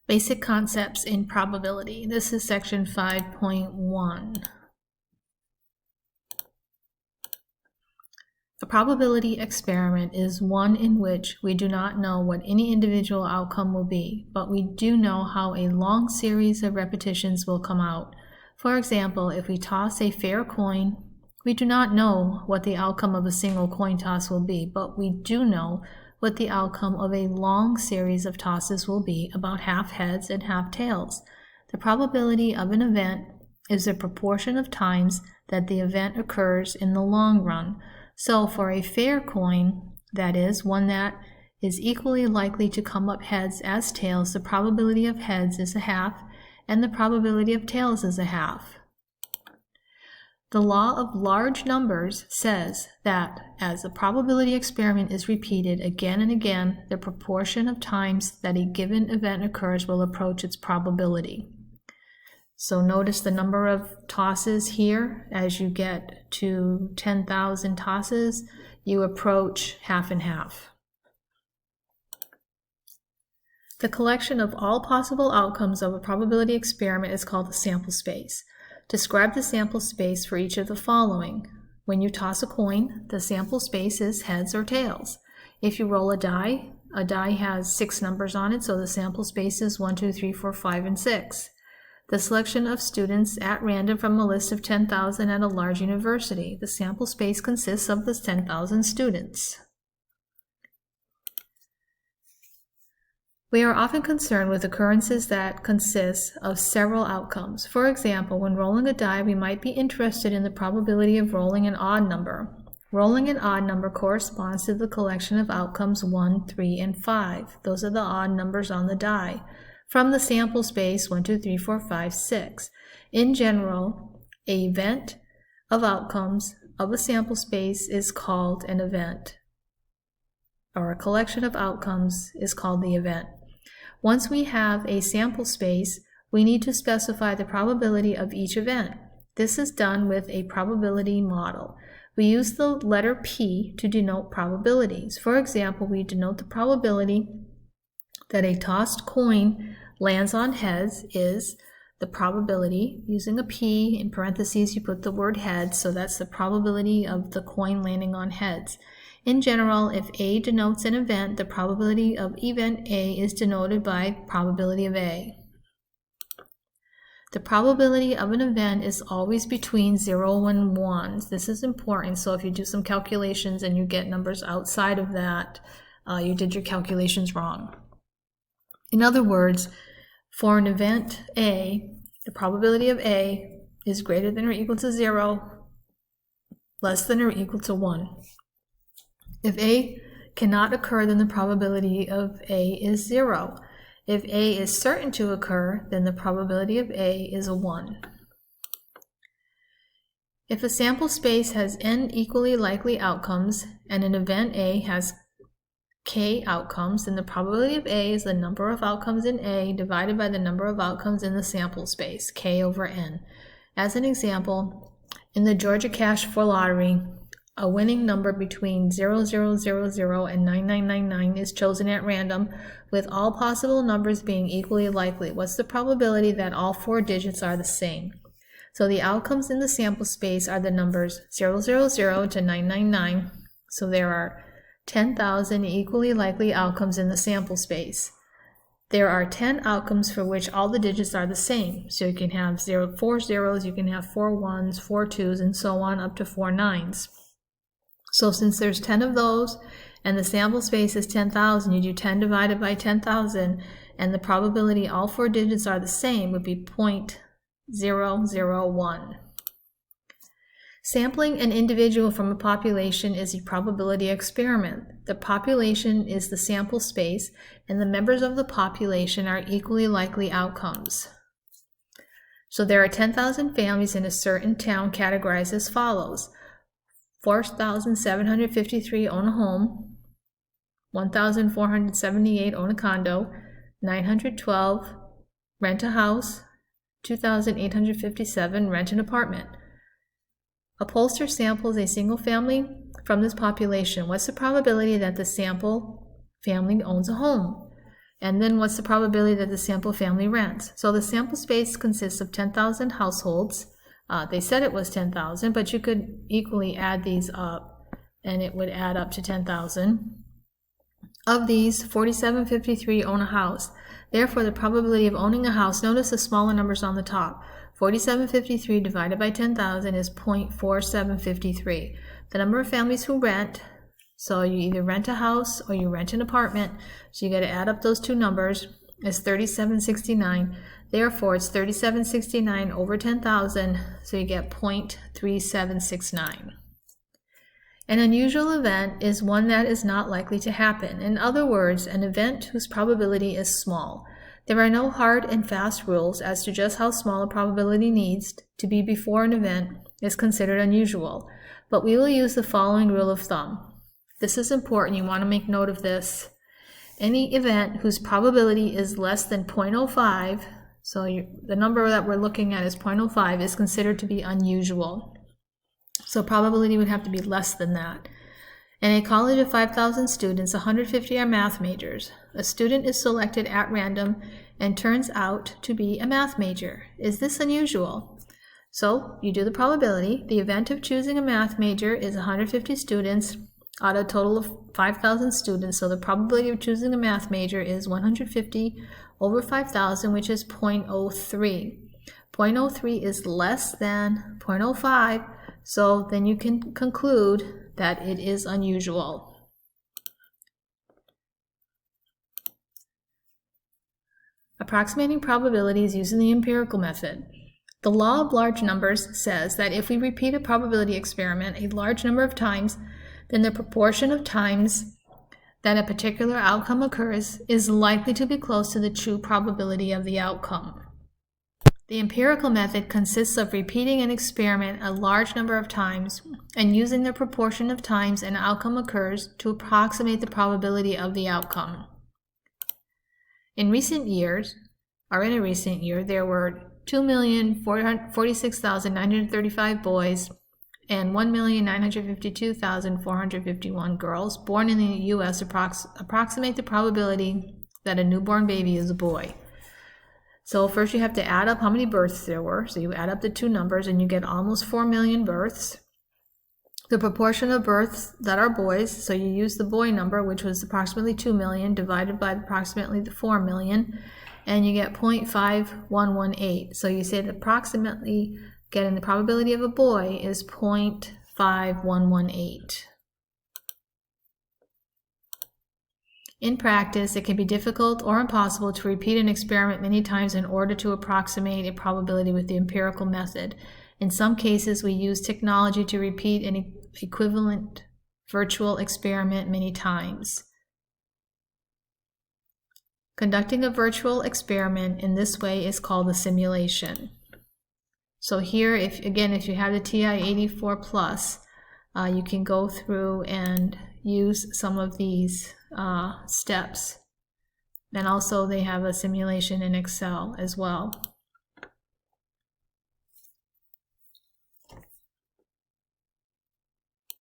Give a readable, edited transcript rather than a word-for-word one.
Basic concepts in probability. This is section 5.1. A probability experiment is one in which we do not know what any individual outcome will be, but we do know how a long series of repetitions will come out. For example, if we toss a fair coin, we do not know what the outcome of a single coin toss will be, but we do know what the outcome of a long series of tosses will be, about half heads and half tails. The probability of an event is the proportion of times that the event occurs in the long run. So for a fair coin, that is, one that is equally likely to come up heads as tails, the probability of heads is a half, and the probability of tails is a half. The law of large numbers says that as the probability experiment is repeated again and again, the proportion of times that a given event occurs will approach its probability. So notice the number of tosses here. As you get to 10,000 tosses, you approach half and half. The collection of all possible outcomes of a probability experiment is called the sample space. Describe the sample space for each of the following. When you toss a coin, the sample space is heads or tails. If you roll a die has 6 numbers on it, so the sample space is 1, 2, 3, 4, 5, and 6. The selection of students at random from a list of 10,000 at a large university. The sample space consists of the 10,000 students. We are often concerned with occurrences that consist of several outcomes. For example, when rolling a die, we might be interested in the probability of rolling an odd number. Rolling an odd number corresponds to the collection of outcomes 1, 3, and 5. Those are the odd numbers on the die. From the sample space 1, 2, 3, 4, 5, 6. In general, an event of outcomes of a sample space is called an event, or a collection of outcomes is called the event. Once we have a sample space, we need to specify the probability of each event. This is done with a probability model. We use the letter P to denote probabilities. For example, we denote the probability that a tossed coin lands on heads is the probability. Using a P, in parentheses you put the word heads, so that's the probability of the coin landing on heads. In general, if A denotes an event, the probability of event A is denoted by probability of A. The probability of an event is always between 0 and 1. This is important, so if you do some calculations and you get numbers outside of that, you did your calculations wrong. In other words, for an event A, the probability of A is greater than or equal to 0, less than or equal to 1. If A cannot occur, then the probability of A is 0. If A is certain to occur, then the probability of A is a 1. If a sample space has n equally likely outcomes and an event A has k outcomes, then the probability of A is the number of outcomes in A divided by the number of outcomes in the sample space, k over n. As an example, in the Georgia Cash for Lottery, a winning number between 0000 and 9999 is chosen at random, with all possible numbers being equally likely. What's the probability that all 4 digits are the same? So the outcomes in the sample space are the numbers 000 to 999, so there are 10,000 equally likely outcomes in the sample space. There are 10 outcomes for which all the digits are the same. So you can have 4 zeros, you can have 4 ones, 4 twos, and so on up to 4 nines. So since there's 10 of those and the sample space is 10,000, you do 10 divided by 10,000, and the probability all 4 digits are the same would be 0.001. Sampling an individual from a population is a probability experiment. The population is the sample space, and the members of the population are equally likely outcomes. So there are 10,000 families in a certain town categorized as follows. 4,753 own a home, 1,478 own a condo, 912 rent a house, 2,857 rent an apartment. A pollster samples a single family from this population. What's the probability that the sample family owns a home? And then what's the probability that the sample family rents? So the sample space consists of 10,000 households. They said it was 10,000, but you could equally add these up, and it would add up to 10,000. Of these, 4,753 own a house. Therefore, the probability of owning a house, notice the smaller numbers on the top. 4,753 divided by 10,000 is 0.4753. The number of families who rent, so you either rent a house or you rent an apartment, so you got to add up those two numbers, is 3,769. Therefore, it's 3,769 over 10,000, so you get 0.3769. An unusual event is one that is not likely to happen. In other words, an event whose probability is small. There are no hard and fast rules as to just how small a probability needs to be before an event is considered unusual, but we will use the following rule of thumb. This is important. You want to make note of this. Any event whose probability is less than 0.05, so the number that we're looking at is 0.05, is considered to be unusual. So probability would have to be less than that. In a college of 5,000 students, 150 are math majors. A student is selected at random and turns out to be a math major. Is this unusual? So you do the probability. The event of choosing a math major is 150 students out of a total of 5,000 students. So the probability of choosing a math major is 150 over 5,000, which is 0.03. 0.03 is less than 0.05, so then you can conclude that it is unusual. Approximating probabilities using the empirical method. The law of large numbers says that if we repeat a probability experiment a large number of times, then the proportion of times that a particular outcome occurs is likely to be close to the true probability of the outcome. The empirical method consists of repeating an experiment a large number of times and using the proportion of times an outcome occurs to approximate the probability of the outcome. In a recent year, there were 2,446,935 boys and 1,952,451 girls born in the U.S. approximate the probability that a newborn baby is a boy. So first you have to add up how many births there were. So you add up the two numbers and you get almost 4 million births. The proportion of births that are boys, so you use the boy number, which was approximately 2 million, divided by approximately the 4 million, and you get 0.5118. So you say that approximately getting the probability of a boy is 0.5118. In practice, it can be difficult or impossible to repeat an experiment many times in order to approximate a probability with the empirical method. In some cases, we use technology to repeat an equivalent virtual experiment many times. Conducting a virtual experiment in this way is called a simulation. So here, if you have the TI-84 Plus, you can go through and use some of these steps. And also they have a simulation in Excel as well.